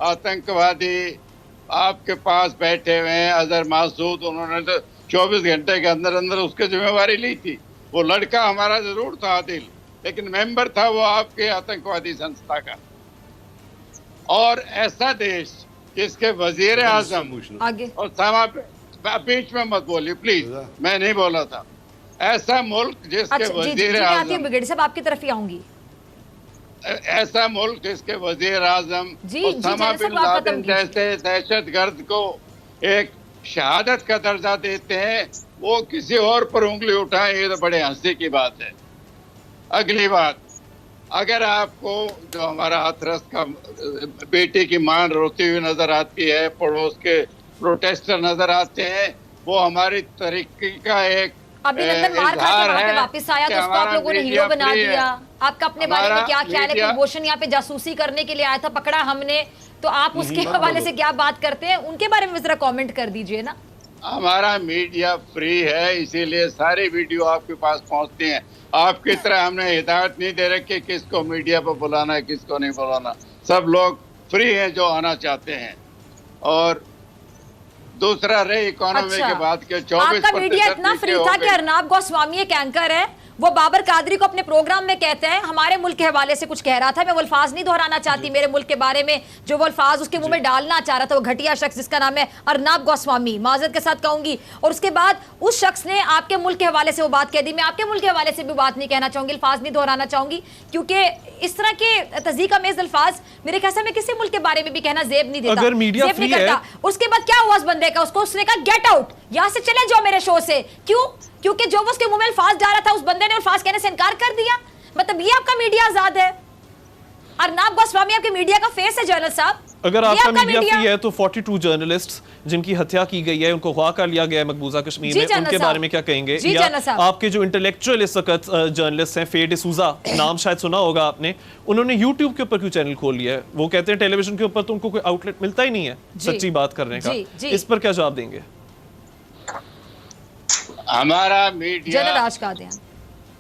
आतंकवादी आपके पास बैठे हुए हैं, अजहर मासूद, उन्होंने तो 24 घंटे के अंदर अंदर उसकी जिम्मेवारी ली थी। वो लड़का हमारा जरूर था आदिल, लेकिन मेंबर था वो आपके आतंकवादी संस्था का। और ऐसा देश जिसके वजीर आजम और बीच में मत बोलिए प्लीज, मैं नहीं बोला था। ऐसा मुल्क जिसके वजीर आजम, ब्रिगेडियर साहब आपकी तरफ ही आऊंगी, ऐसा मुल्क जिसके वजीर आजम ओसामा बिन लादेन जैसे दहशतगर्द को एक शहादत का दर्जा देते हैं, वो किसी और पर उंगली उठाएं, ये तो बड़े हंसी की बात है। अगली बात, अगर आपको जो हमारा हाथरस का बेटी की मां रोती हुई नजर आती है, पड़ोस के प्रोटेस्टर नजर आते हैं, वो हमारी तरीके का एक अभिनंदन मार खा के वहाँ पे वापस आया तो उसको आप लोगों ने हीरो बना दिया। आपका अपने बारे में क्या ख्याल है? कुलभूषण यहाँ पे जासूसी करने के लिए आया था, पकड़ा हमने, तो आप उसके हवाले से क्या बात करते हैं? उनके बारे में जरा कमेंट कर दीजिए ना। हमारा मीडिया फ्री है, इसीलिए सारी वीडियो आपके पास पहुंचती हैं। आपकी तरह हमने हिदायत नहीं दे रखी किसको मीडिया पर बुलाना है, किसको नहीं बुलाना। सब लोग फ्री हैं जो आना चाहते हैं। और दूसरा रहे इकोनॉमी के बाद के 24% आपका मीडिया इतना फ्री था कि अर्नाब गोस्वामी एक एंकर है, वो बाबर कादरी को अपने प्रोग्राम में कहते हैं, हमारे मुल्क के हवाले से कुछ कह रहा था, मैं वो अल्फाज नहीं दोहराना चाहती मेरे मुल्क के बारे में, जो वो अल्फाज उसके मुंह में डालना चाह रहा था, वो घटिया शख्स जिसका नाम है अर्नाब गोस्वामी, माजरत के साथ कहूंगी। और उसके बाद उस शख्स ने आपके मुल्क के हवाले से वो बात कह दी। मैं आपके मुल्क के हवाले से भी बात नहीं कहना चाहूंगी, अल्फाज नहीं दोहराना चाहूंगी, क्योंकि इस तरह के तज़ीक अमेज़ अल्फाज मेरे ख्याल से मैं किसी मुल्क के बारे में भी कहना ज़ेब नहीं देता, अगर मीडिया ज़ेब नहीं फ्री करता। उसके बाद क्या हुआ उस बंदे का? उसको उसने कहा गेट आउट, यहां से चले जाओ मेरे शो से। क्यों? क्योंकि जो वो उसके मुंह में अल्फाज डाला था, उस बंदे ने अल्फाज कहने से इनकार कर दिया। मतलब ये आपका मीडिया आजाद है? अर्नाब गोस्वामी आपके मीडिया का फेस है जनरल साहब। अगर आपका मीडिया फ्री है तो 42 जर्नलिस्ट्स जिनकी हत्या की गई है, उनको अगवा कर लिया गया है मकबूजा कश्मीर में, उनके बारे में क्या कहेंगे? या आपके जो इंटेलेक्चुअल इस वक्त जर्नलिस्ट हैं, फे डिसूजा नाम शायद सुना होगा आपने, उन्होंने यूट्यूब के ऊपर क्यों चैनल खोल लिया है? वो कहते हैं टेलीविजन के ऊपर तो उनको कोई आउटलेट मिलता ही नहीं है सच्ची बात करने का। इस पर क्या जवाब देंगे? हमारा मीडिया,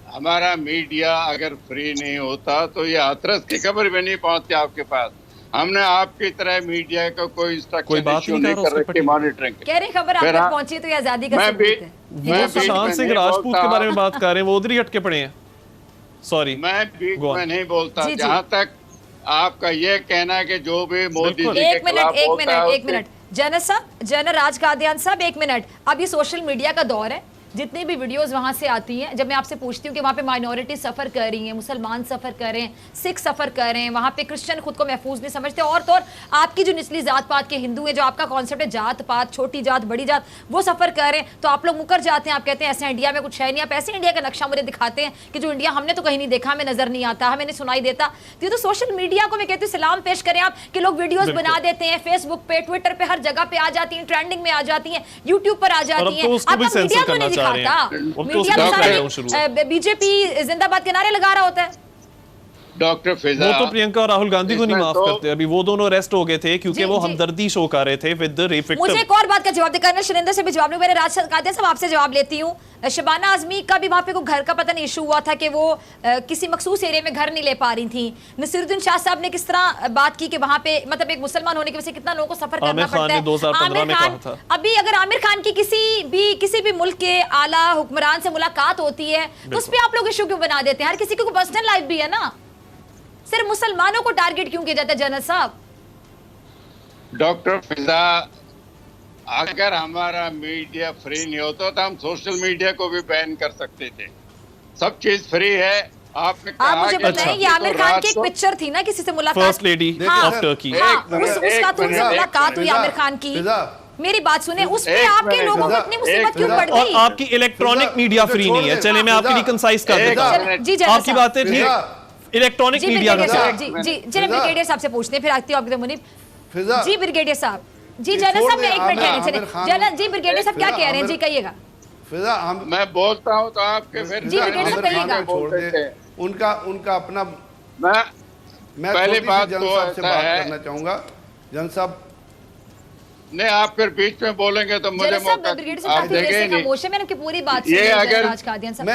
हमारा मीडिया अगर फ्री नहीं होता तो ये हाथरस की खबर भी नहीं पहुंचती आपके पास। हमने आपकी तरह मीडिया का कोई इंस्ट्रक्शन इश्यू नहीं कर रखी मॉनिटरिंग कह रहे खबर आप तक पहुंची तो ये आजादी का सबूत है। मैं सुशांत सिंह राजपूत के बारे में बात कर रहे हैं, वो उधर ही अटके पड़े हैं। सॉरी, मैं बीच में नहीं बोलता। जहां तक आपका ये कहना है कि जो भी मोदी जी के खिलाफ होता है, एक मिनट जनरल साहब, जनरल राज कादियान साहब, एक मिनट। अब ये सोशल मीडिया का दौर है, जितनी भी वीडियोस वहां से आती हैं, जब मैं आपसे पूछती हूँ कि वहाँ पे माइनॉरिटी सफ़र कर रही हैं, मुसलमान सफ़र कर रहे हैं, सिख सफ़र कर रहे हैं, वहाँ पे क्रिश्चियन खुद को महफूज नहीं समझते, और तो और आपकी जो निचली जात पात के हिंदू हैं, जो आपका कॉन्सेप्ट है जात पात, छोटी जात बड़ी जात, वो सफ़र कर रहे हैं, तो आप लोग मुकर जाते हैं। आप कहते हैं ऐसे इंडिया में कुछ है नहीं। आप ऐसे इंडिया का नक्शा मुझे दिखाते हैं कि जो इंडिया हमने तो कहीं नहीं देखा, हमें नजर नहीं आता, हमें नहीं सुनाई देता। तो सोशल मीडिया को मैं कहती हूँ सलाम पेश करें आप, कि लोग वीडियोज बना देते हैं, फेसबुक पे, ट्विटर पे, हर जगह पे आ जाती हैं, ट्रेंडिंग में आ जाती हैं, यूट्यूब पर आ जाती हैं। आपका मीडिया को नहीं दिखाता। मीडिया तो बीजेपी जिंदाबाद के नारे लगा रहा होता है। डॉक्टर फिजा, वो तो प्रियंका और राहुल गांधी को नहीं माफ करते। अभी वो दोनों अरेस्ट हो गए थे क्योंकि वो हमदर्दी शो कर रहे थे विद द रेप विक्टिम। मुझे एक और बात का जवाब दे, कर्नल शैलेंद्र से भी जवाब नहीं, मैंने राज कादियान साहब आपसे जवाब लेती हूँ। शबाना आजमी का भी वहाँ पे कोई घर का पता नहीं इशू हुआ था कि वो किसी मखसूस एरिया में घर नहीं ले पा रही थी। नसीरुद्दीन शाह साहब ने किस तरह बात की कि वहाँ पे मतलब एक मुसलमान होने की वजह से कितना लोगों को सफर करना पड़ता है। 2015 में कहा था। अभी अगर आमिर खान की किसी भी मुल्क के आला हुक्मरान से मुलाकात होती है तो उस पर आप लोग इशू क्यों बना देते हैं? हर किसी को पर्सनल लाइफ भी है ना, सिर्फ मुसलमानों को टारगेट क्यों किया जाता है जनरल साहब? डॉक्टर फिजा, अगर हमारा मीडिया फ्री नहीं होता तो हम सोशल मीडिया को भी बैन कर सकते थे। सब चीज फ्री है। आपने कहा, आप मुझे बताएं, ये आमिर खान की एक पिक्चर थी ना, किसी से मुलाकात, फर्स्ट लेडी ऑफ टर्की, उसका तो उनसे मुलाकात हुई आमिर खान की। मेरी बात सुने, उस पे आपके लोगों को इतनी मुसीबत क्यों पड़ गई? और आपकी इलेक्ट्रॉनिक मीडिया फ्री नहीं है। चले मैं आपके लिए कंसाइज कर देता हूं। जी आपकी बातें ठीक, इलेक्ट्रॉनिक मीडिया का जी ब्रिगेडियर साहब से पूछते हैं, फिर आती हूं आपकी मुनीब। जी ब्रिगेडियर साहब, जी जनरल साहब, मैं एक मिनट कह रहे हैं, जी ब्रिगेडियर साहब क्या कह रहे हैं, जी कहिएगा। फिजा मैं बोलता हूँ तो आपके फिर जी, ब्रिगेडियर साहब कहिएगा। छोड़ दे, उनका अपना। मैं पहली बात जन तो साहब से ऐसा बात है, करना चाहूंगा। जन साहब नहीं, आप फिर बीच में बोलेंगे तो मुझे मौका आप देंगे नहीं। मैंने आपकी पूरी बात ये अगर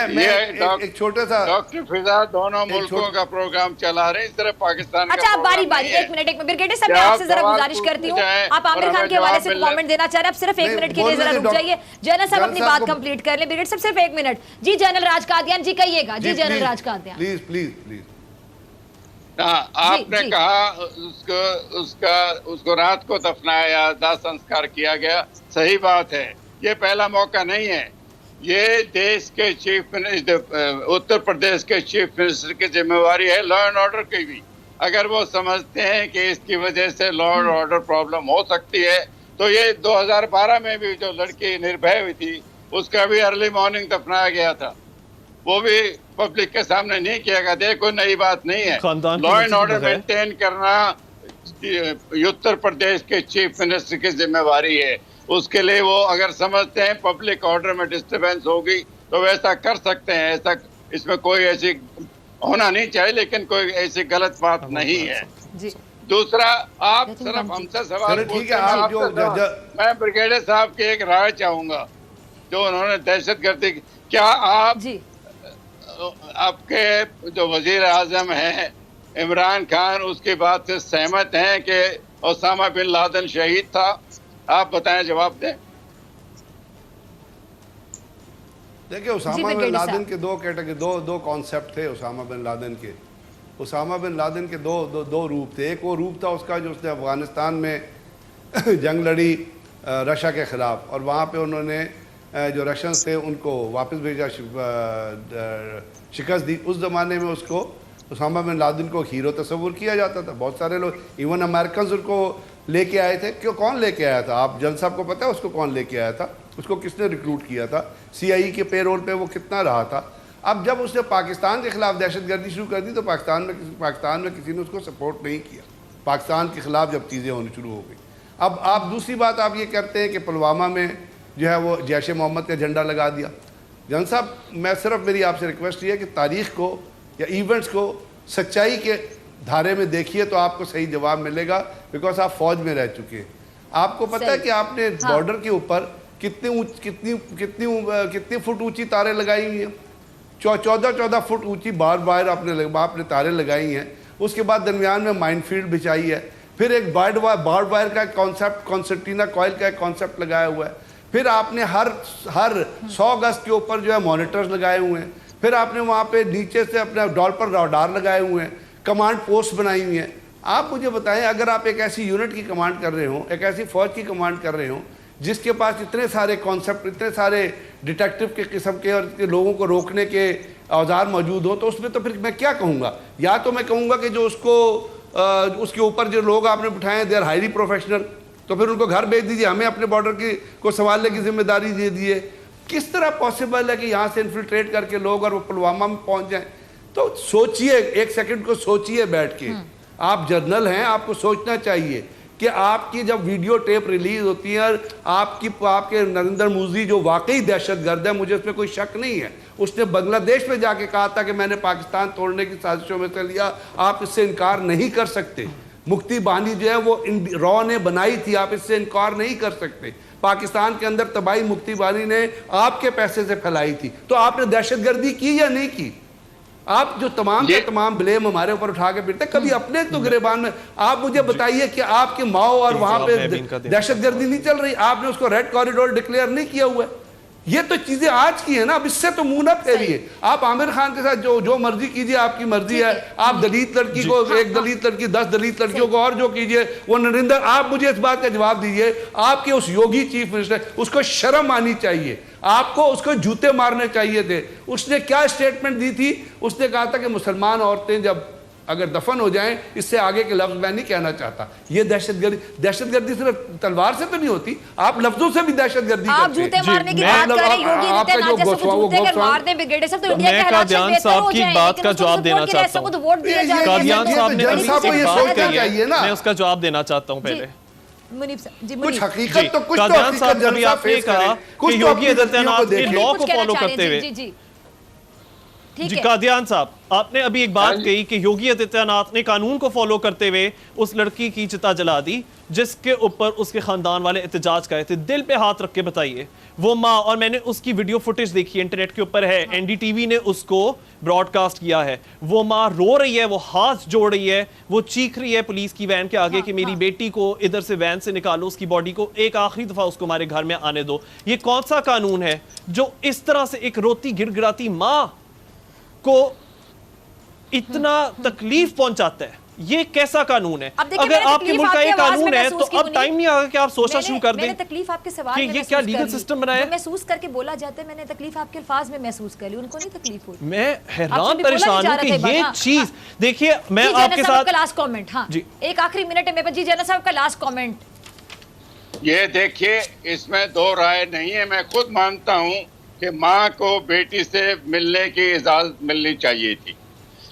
मैं एक छोटा सा डॉक्टर फिजा दोनों मुल्कों का प्रोग्राम चला रहे हैं, इस तरह पाकिस्तान का अच्छा, आप बारी बारी प्रोग्राम एक मिनट ब्रिगेडियर साहब, क्या मैं आप आपसे जरा सवाल गुजारिश करती हूँ, पूछे आप आमिर और खान के हमें हवाले से जवाब कमेंट देना चाह रहे हैं, आप सिर्फ एक नहीं, मिनट के लिए जरा रुक जाइए। जनरल साहब अपनी बात कंप्लीट कर लें। ब्रिगेडियर साहब सिर्फ एक मिनट। जी जनरल राज कादियान जी कहिएगा। जी general Raj Kadian, please please please. हाँ, आपने जी। कहा उसको रात को दफनाया, दाह संस्कार किया गया, सही बात है। ये पहला मौका नहीं है, ये देश के चीफ मिनिस्टर, उत्तर प्रदेश के चीफ मिनिस्टर की जिम्मेवारी है लॉ एंड ऑर्डर की भी। अगर वो समझते हैं कि इसकी वजह से लॉ एंड ऑर्डर प्रॉब्लम हो सकती है, तो ये 2012 में भी जो लड़की निर्भय हुई थी उसका भी अर्ली मॉर्निंग दफनाया गया था, वो भी पब्लिक के सामने नहीं किया गया। देखो नई बात नहीं है, लॉ एंड ऑर्डर मेंटेन करना उत्तर प्रदेश के चीफ मिनिस्टर की जिम्मेवारी है। उसके लिए वो अगर समझते हैं पब्लिक ऑर्डर में डिस्टरबेंस होगी तो वैसा कर सकते हैं। ऐसा इसमें कोई ऐसी होना नहीं चाहिए, लेकिन कोई ऐसी गलत बात नहीं है। दूसरा, आप सिर्फ हमसे सवाल पूछते हैं, मैं ब्रिगेडियर साहब की एक राय चाहूंगा जो उन्होंने दहशतगर्दी, क्या आप आपके जो वजीर आजम है इमरान खान उसकी बात से सहमत हैं कि ओसामा बिन लादेन शहीद था? आप बताएं, जवाब दें। देखिए, ओसामा बिन लादेन के दो कैटेगरी, दो कॉन्सेप्ट थे ओसामा बिन लादेन के। ओसामा बिन लादेन के दो रूप थे। एक वो रूप था उसका जो उसने अफगानिस्तान में जंग लड़ी रशिया के ख़िलाफ़, और वहाँ पे उन्होंने जो रशियंस थे उनको वापस भेजा, शिकस्त दी। उस ज़माने में उसको ओसामा बिन लादेन को हीरो तस्वुर किया जाता था। बहुत सारे लोग, इवन अमेरिकन उनको लेके आए थे। क्यों, कौन लेके आया था? आप जन साहब को पता है उसको कौन लेके आया था? उसको किसने रिक्रूट किया था? CIA के पेरोल पे वो कितना रहा था? अब जब उसने पाकिस्तान के खिलाफ दहशतगर्दी शुरू कर दी तो पाकिस्तान में किसी ने उसको सपोर्ट नहीं किया। पाकिस्तान के खिलाफ जब चीज़ें होनी शुरू हो गई, अब आप दूसरी बात आप ये करते हैं कि पुलवामा में जो है वो जैश ए मोहम्मद का झंडा लगा दिया। जन साहब, मैं सिर्फ मेरी आपसे रिक्वेस्ट ये है कि तारीख़ को या इवेंट्स को सच्चाई के धारे में देखिए तो आपको सही जवाब मिलेगा, बिकॉज आप फौज में रह चुके हैं। आपको पता है कि आपने बॉर्डर के ऊपर कितनी फुट ऊंची तारें लगाई हुई हैं? 14 फुट ऊंची बार आपने तारें लगाई हैं। उसके बाद दरमियान में माइनफील्ड बिछाई है। फिर एक बार्ड वायर का कॉन्सेप्ट, कॉन्सर्टीना कॉइल का एक कॉन्सेप्ट लगाया हुआ है। फिर आपने हर 100 गज के ऊपर जो है मॉनिटर्स लगाए हुए हैं। फिर आपने वहाँ पे नीचे से अपने डॉलपर राडार लगाए हुए हैं, कमांड पोस्ट बनाई हुई हैं। आप मुझे बताएं, अगर आप एक ऐसी यूनिट की कमांड कर रहे हो, एक ऐसी फौज की कमांड कर रहे हो जिसके पास इतने सारे कॉन्सेप्ट, इतने सारे डिटेक्टिव के किस्म के और लोगों को रोकने के औजार मौजूद हो, तो उसमें तो फिर मैं क्या कहूँगा? या तो मैं कहूँगा कि जो उसके ऊपर जो लोग आपने बिठाए हैं दे आर हाईली प्रोफेशनल, तो फिर उनको घर भेज दीजिए, हमें अपने बॉर्डर को संभालने की जिम्मेदारी दे दिए। किस तरह पॉसिबल है कि यहाँ से इन्फिल्ट्रेट करके लोग और वो पुलवामा में पहुँच जाएं? तो सोचिए, एक सेकंड को सोचिए बैठ के। आप जर्नल हैं, आपको सोचना चाहिए कि आपकी जब वीडियो टेप रिलीज होती है और आपके नरेंद्र मोदी जो वाकई दहशतगर्द है, मुझे उसमें कोई शक नहीं है, उसने बांग्लादेश में जाके कहा था कि मैंने पाकिस्तान तोड़ने की साजिशों में से लिया, आप इससे इनकार नहीं कर सकते। मुक्ति बानी जो है वो रॉ ने बनाई थी, आप इससे इनकार नहीं कर सकते। पाकिस्तान के अंदर तबाही मुक्ति बानी ने आपके पैसे से फैलाई थी। तो आपने दहशतगर्दी की या नहीं की? आप जो तमाम के तमाम ब्लेम हमारे ऊपर उठा के फिरते, कभी अपने तो गिरेबान में। आप मुझे बताइए कि आपके माओ और वहां पे दहशतगर्दी नहीं चल रही? आपने उसको रेड कॉरिडोर डिक्लेयर नहीं किया हुआ है। ये तो चीजें आज की है ना, अब इससे तो मुंह ना फेरिए। आप आमिर खान के साथ जो मर्जी कीजिए, आपकी मर्जी है। आप दलित लड़की को, एक दलित लड़की, 10 दलित लड़कियों को और जो कीजिए वो नरेंद्र। आप मुझे इस बात का जवाब दीजिए, आपके उस योगी चीफ मिनिस्टर, उसको शर्म आनी चाहिए, आपको उसको जूते मारने चाहिए थे। उसने क्या स्टेटमेंट दी थी? उसने कहा था कि मुसलमान औरतें जब अगर दफन हो जाएं, इससे आगे के लफ्ज मैं नहीं कहना चाहता। ये दहशतगर्दी सिर्फ तलवार से तो नहीं होती, आप लफ्जों से भी दहशतगर्दी करते हैं। आप जूते मारने की बात कर रहे हैं, योगी आदित्यनाथ जैसे जूते अगर मार दें ब्रिगेडियर साहब, तो इंडिया के हालात कादियान साहब की बात का जवाब देना चाहता हूं। वोट दिया जाए। कादियान साहब ने ये सोचना चाहिए ना। मैं उसका जवाब देना चाहता हूं पहले। मुनीब साहब जी, कुछ मुनीब हकीकत तो कुछ तो कादियान हकीकत साहब, अभी जनता आपने फेस कहा करे, कुछ कि तो योगी अपनी आदित्यनाथ गलतियों को ने देखे। लॉ कुछ को कहना फॉलो चाह रहे करते हैं, हुए जी जी ठीक जी है। कादियान साहब, आपने अभी एक बात हाँ जी। कही कि योगी आदित्यनाथ ने कानून को फॉलो करते हुए उस लड़की की चिता जला दी जिसके ऊपर उसके खानदान वाले एहतजाज करे थे। दिल पे हाथ रख के बताइए, वो माँ, और मैंने उसकी वीडियो फुटेज देखी है, इंटरनेट के ऊपर है, एनडीटीवी ने उसको ब्रॉडकास्ट किया है। वो माँ रो रही है, वो हाथ जोड़ रही है, वो चीख रही है पुलिस की वैन के आगे कि मेरी बेटी को इधर से वैन से निकालो, उसकी बॉडी को एक आखिरी दफा उसको हमारे घर में आने दो। ये कौन सा कानून है जो इस तरह से एक रोती गिड़गिड़ाती माँ को इतना तकलीफ पहुंचाता है? ये कैसा कानून है? अब देखिए, अगर मैंने आपके तकलीफ मुल्क का आपकी ये आवाज में कानून है महसूस तो की, अब मुनीब। टाइम नहीं आएगा कि आप सोचना शुरू कर दें मैंने तकलीफ आपके सवाल कि में ये महसूस क्या कर लीगल ली। सिस्टम बना है? जो महसूस करके बोला जाता है, मैंने तकलीफ आपके अल्फाज में महसूस कर ली, उनको नहीं तकलीफ हुई। मैं आपसे हैरान भी बोला परेशान नहीं जा हूं रहा कि था ये हाँ, चीज देखिए, मैं जी, आपके जैना साहब साथ का लास्ट कमेंट, हाँ जी। एक आखिरी मिनट है मेरे पास। जी जैना साहब का लास्ट कमेंट। ये देखिए, इसमें दो राय नहीं है। मैं खुद मानता हूं कि माँ को बेटी से मिलने की इजाजत मिलनी चाहिए थी,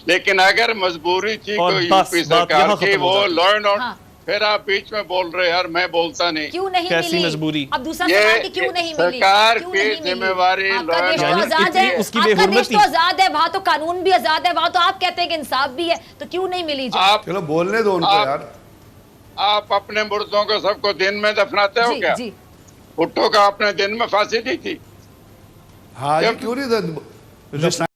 लेकिन अगर मजबूरी थी और कोई बस यूपी बात सरकार यहाँ की, खत्म हो वो जाती है। लॉ एंड ऑर्डर, हाँ। फिर आप बीच में बोल रहे यार, मैं बोलता नहीं। क्यों नहीं कैसी मिली? मजबूरी? अब दूसरा सवाल कि क्यों नहीं मिली? सरकार क्यों की नहीं मिली? जिम्मेवारी आपका लॉ देश एंड तो ऑर्डर आजाद इतनी है, उसकी आपका देश बेहुरमती। तो आजाद है, वहाँ तो कानून भी आजाद है, वहाँ तो आप कहते हैं कि इंसाफ भी है, तो क्यों नहीं मिली? जी आप चलो बोलने दो उनको यार। आप अपने मुर्दों को सबको दिन में दफनाते हो क्या? जी भुट्टो का आपने दिन में फांसी दी थी। हाँ जी, जब- क्यों नहीं